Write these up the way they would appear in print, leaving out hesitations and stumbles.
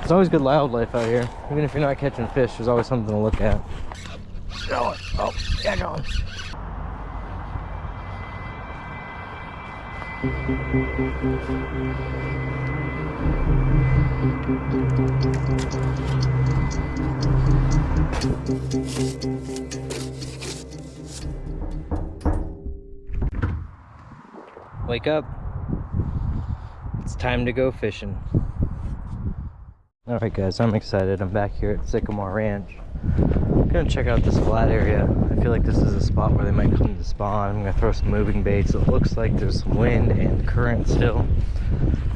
There's always good wildlife out here. Even if you're not catching fish, there's always something to look at. Oh, yeah, go on. Wake up. It's time to go fishing. Alright guys, I'm excited. I'm back here at Sycamore Ranch. I'm gonna check out this flat area. I feel like this is a spot where they might come to spawn. I'm gonna throw some moving baits. It looks like there's some wind and current still.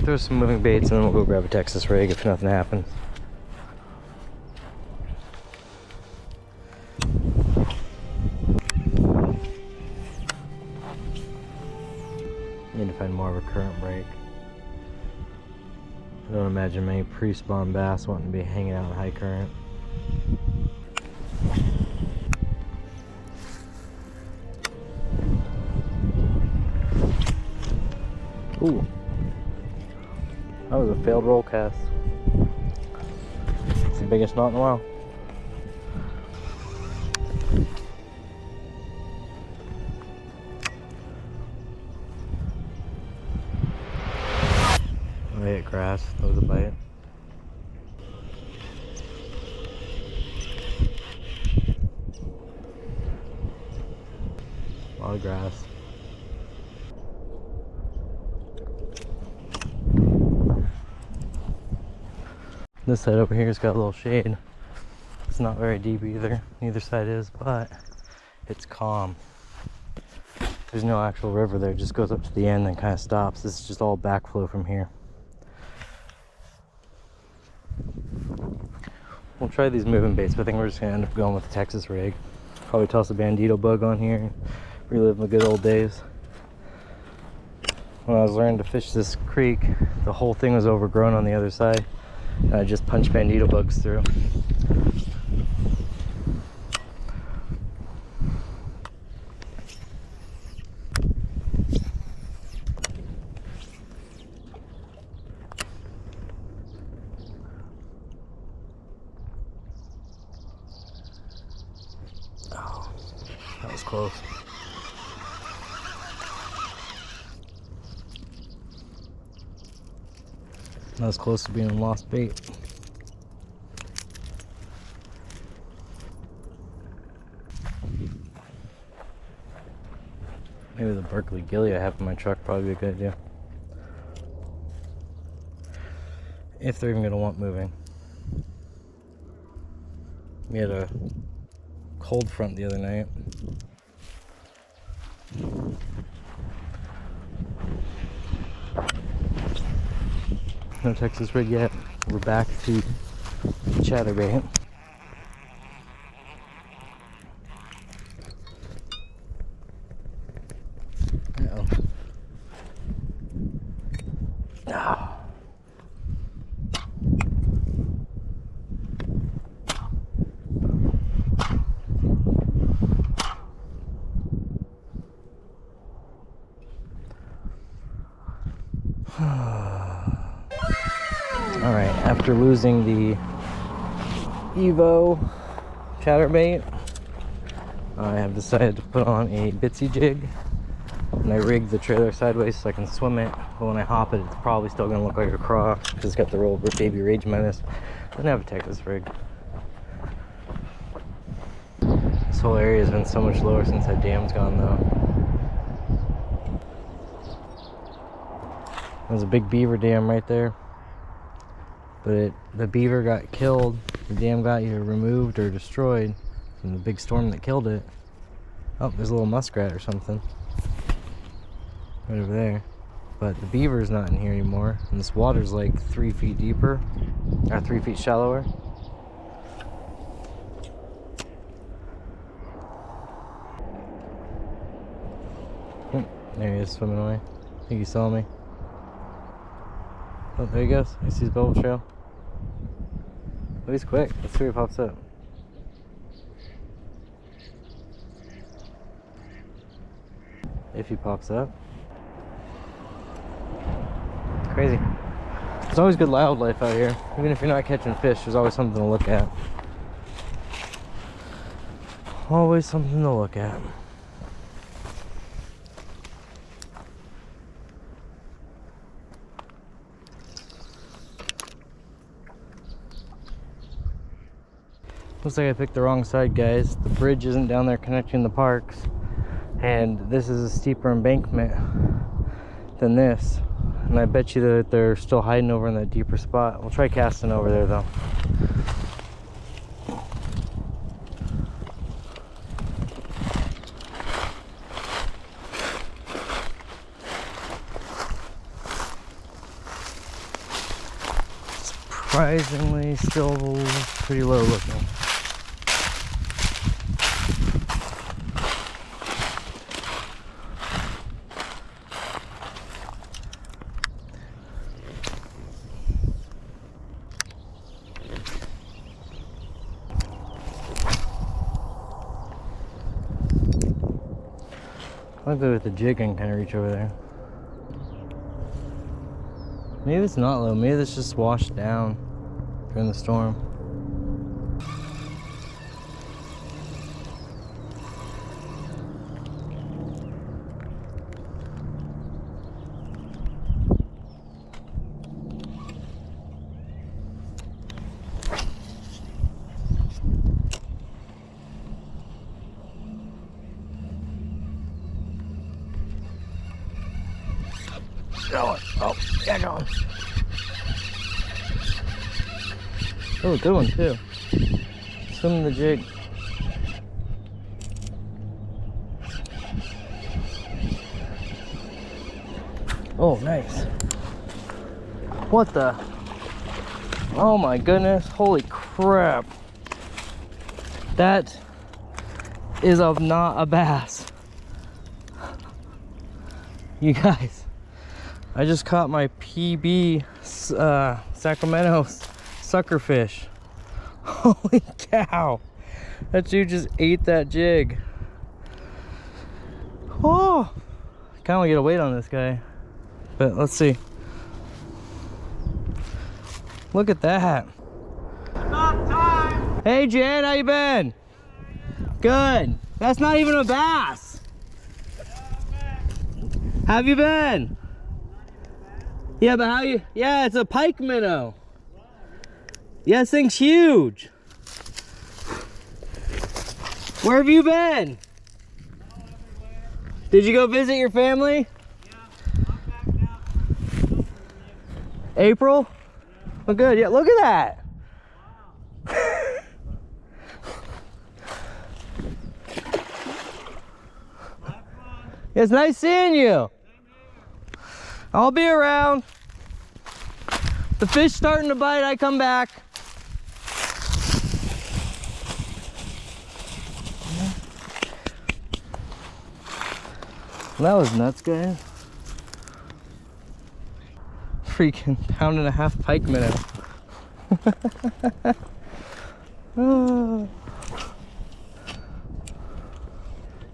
Throw some moving baits and then we'll go grab a Texas rig if nothing happens. Need to find more of a current break. I don't imagine many pre-spawn bass wanting to be hanging out in high current. Ooh. That was a failed roll cast. It's the biggest knot in a while. I hit grass. That was a bite. A lot of grass. This side over here has got a little shade. It's not very deep either. Neither side is, but it's calm. There's no actual river there. It just goes up to the end and kind of stops. This is just all backflow from here. We'll try these moving baits, but I think we're just gonna end up going with the Texas rig. Probably toss a bandito bug on here and relive the good old days. When I was learning to fish this creek, the whole thing was overgrown on the other side. And I just punched bandito bugs through. Oh, that was close. That was close to being a lost bait. Maybe the Berkeley gilly I have in my truck probably be a good idea. If they're even going to want moving. We had a cold front the other night. No Texas rig yet. We're back to chatterbait. Uh-oh. Oh. Alright, after losing the EVO chatterbait, I have decided to put on a bitsy jig. And I rigged the trailer sideways so I can swim it, but when I hop it, it's probably still going to look like a craw because it's got the roll baby Rage Menace. Doesn't have a Texas rig. This whole area has been so much lower since that dam's gone though. There's a big beaver dam right there. But the beaver got killed, the dam got either removed or destroyed from the big storm that killed it. Oh, there's a little muskrat or something right over there. But the beaver's not in here anymore, and this water's like 3 feet deeper, or 3 feet shallower. There he is, swimming away. I think he saw me. Oh, there he goes. I see his bubble trail. Oh, he's quick. Let's see where he pops up. If he pops up. Crazy. There's always good wildlife out here. Even if you're not catching fish, there's always something to look at. Always something to look at. Looks like I picked the wrong side, guys. The bridge isn't down there connecting the parks, and this is a steeper embankment than this. And I bet you that they're still hiding over in that deeper spot. We'll try casting over there though. Surprisingly still pretty low looking. I think with the jigging kind of reach over there. Maybe it's not low, maybe it's just washed down during the storm. Oh, yeah, going. Oh, good one too. Swimming the jig. Oh, nice. What the? Oh my goodness, holy crap. That is not a bass. You guys, I just caught my PB Sacramento suckerfish. Holy cow. That dude just ate that jig. Oh, I kind of want to get a weight on this guy, but let's see. Look at that. About time. Hey Jen, how you been? Good. That's not even a bass. How have you been? Yeah, but how you? Yeah, it's a pike minnow. Yeah, this thing's huge. Where have you been? Did you go visit your family? Yeah, I'm back now. April? Oh, good. Yeah, look at that. Yeah, it's nice seeing you. I'll be around. The fish starting to bite, I come back. That was nuts, guys. Freaking £1.5 pike minnow. Oh.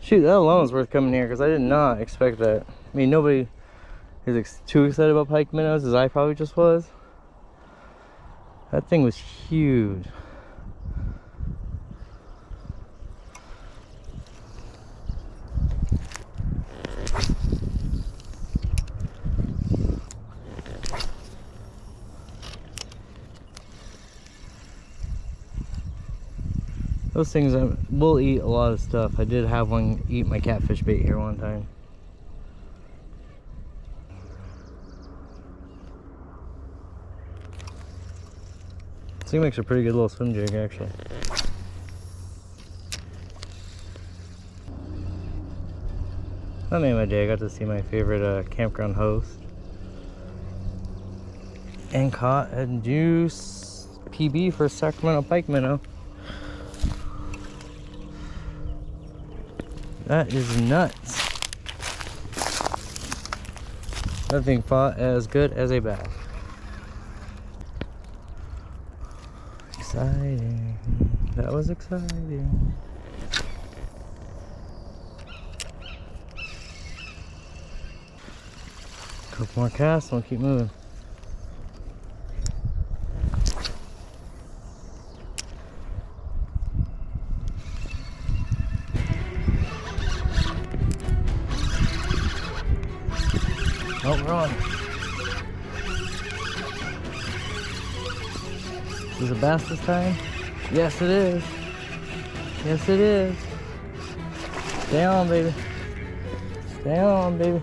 Shoot, that alone is worth coming here because I did not expect that. I mean, nobody is too excited about pike minnows as I probably just was. That thing was huge. Those things will eat a lot of stuff. I did have one eat my catfish bait here one time. This thing makes a pretty good little swim jig, actually. That made my day. I got to see my favorite campground host. And caught a juice PB for Sacramento pike minnow. That is nuts. That thing fought as good as a bass. Exciting. That was exciting. Couple more casts, we'll keep moving. Oh, we're on. Is it a bass this time? Yes, it is. Yes, it is. Stay on, baby. Stay on, baby.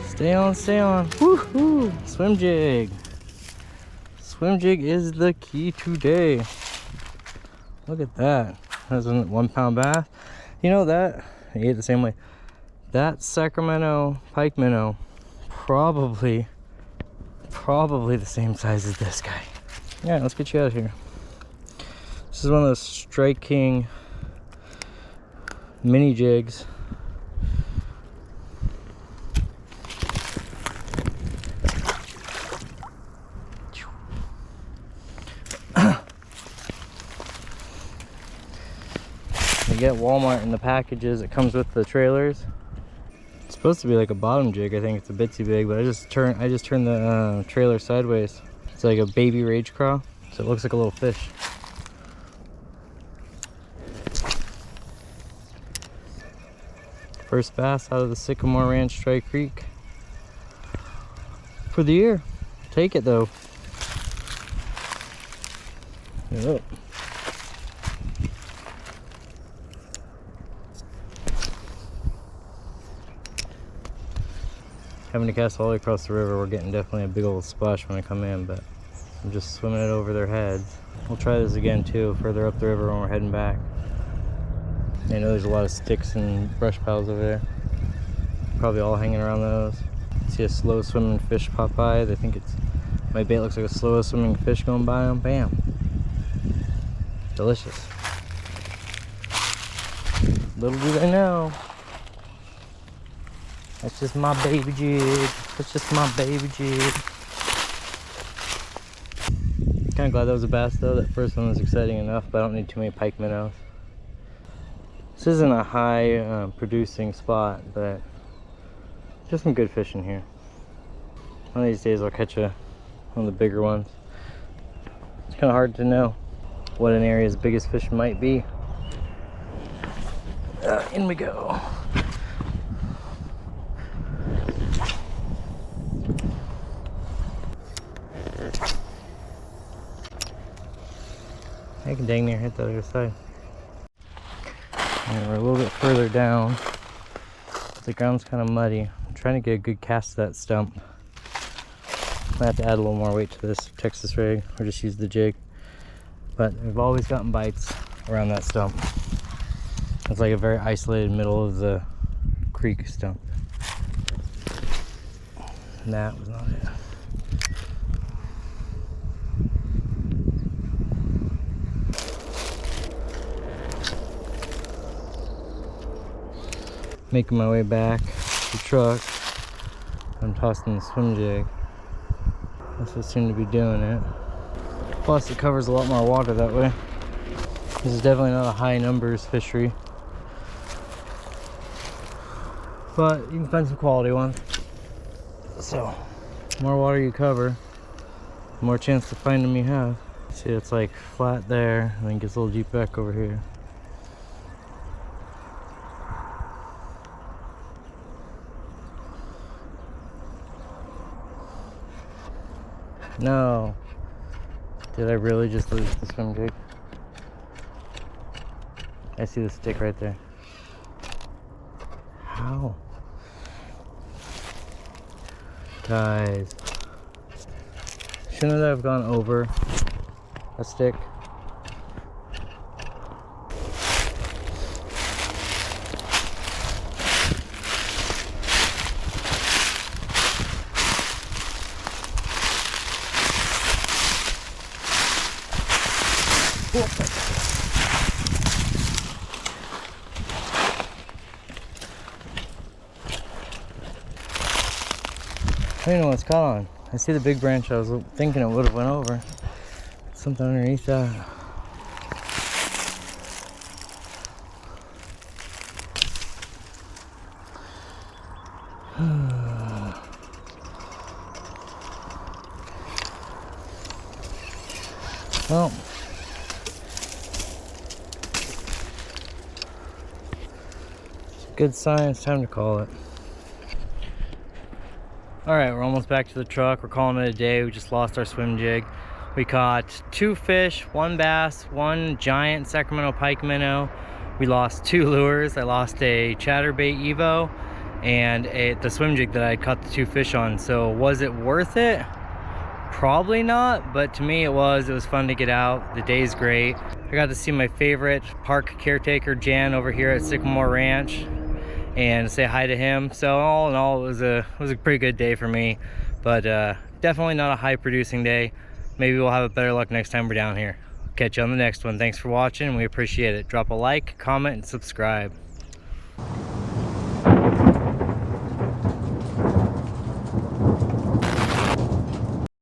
Stay on, stay on. Woohoo! Swim jig. Swim jig is the key today. Look at that. That's a 1 pound bass. You know that? I ate it the same way. That Sacramento pike minnow, probably the same size as this guy. Yeah, let's get you out of here. This is one of those Strike King mini jigs. You get Walmart in the packages. It comes with the trailers. It's supposed to be like a bottom jig. I think it's a bit too big, but I just turned the trailer sideways. It's like a baby rage craw, so it looks like a little fish. First bass out of the Sycamore Ranch Dry Creek for the year. Take it though. Yep. Having to cast all the way across the river, we're getting definitely a big old splash when I come in, but I'm just swimming it over their heads. We'll try this again too, further up the river when we're heading back. I know there's a lot of sticks and brush piles over there. Probably all hanging around those. See a slow swimming fish pop by. They think it's, my bait looks like a slow swimming fish going by them. Bam. Delicious. Little do they know, that's just my baby jig. That's just my baby jig. Kind of glad that was a bass though. That first one was exciting enough, but I don't need too many pike minnows. This isn't a high producing spot, but just some good fish in here. One of these days I'll catch one of the bigger ones. It's kind of hard to know what an area's biggest fish might be. In we go. I can dang near hit the other side. And we're a little bit further down. The ground's kind of muddy. I'm trying to get a good cast to that stump. I have to add a little more weight to this Texas rig, or just use the jig. But I've always gotten bites around that stump. It's like a very isolated middle of the creek stump. And that was not it. Making my way back to the truck. I'm tossing the swim jig. That's what seemed to be doing it. Plus it covers a lot more water that way. This is definitely not a high numbers fishery, but you can find some quality ones. So the more water you cover, the more chance to find them you have. See, it's like flat there and then gets a little deep back over here. No. Did I really just lose the swim jig? I see the stick right there. How? Guys. Shouldn't I have gone over a stick? I don't know what's caught on. I see the big branch. I was thinking it would have went over. Something underneath that. Well, it's a good sign. It's time to call it. All right, we're almost back to the truck. We're calling it a day. We just lost our swim jig. We caught 2 fish, 1 bass, 1 giant Sacramento pike minnow. We lost 2 lures. I lost a chatterbait EVO and the swim jig that I caught the 2 fish on. So was it worth it? Probably not, but to me it was. It was fun to get out. The day's great. I got to see my favorite park caretaker, Jan, over here at Sycamore Ranch, and say hi to him. So all in all, it was a pretty good day for me, but definitely not a high producing day. Maybe we'll have a better luck next time we're down here. Catch you on the next one. Thanks for watching. We appreciate it. Drop a like, comment, and subscribe.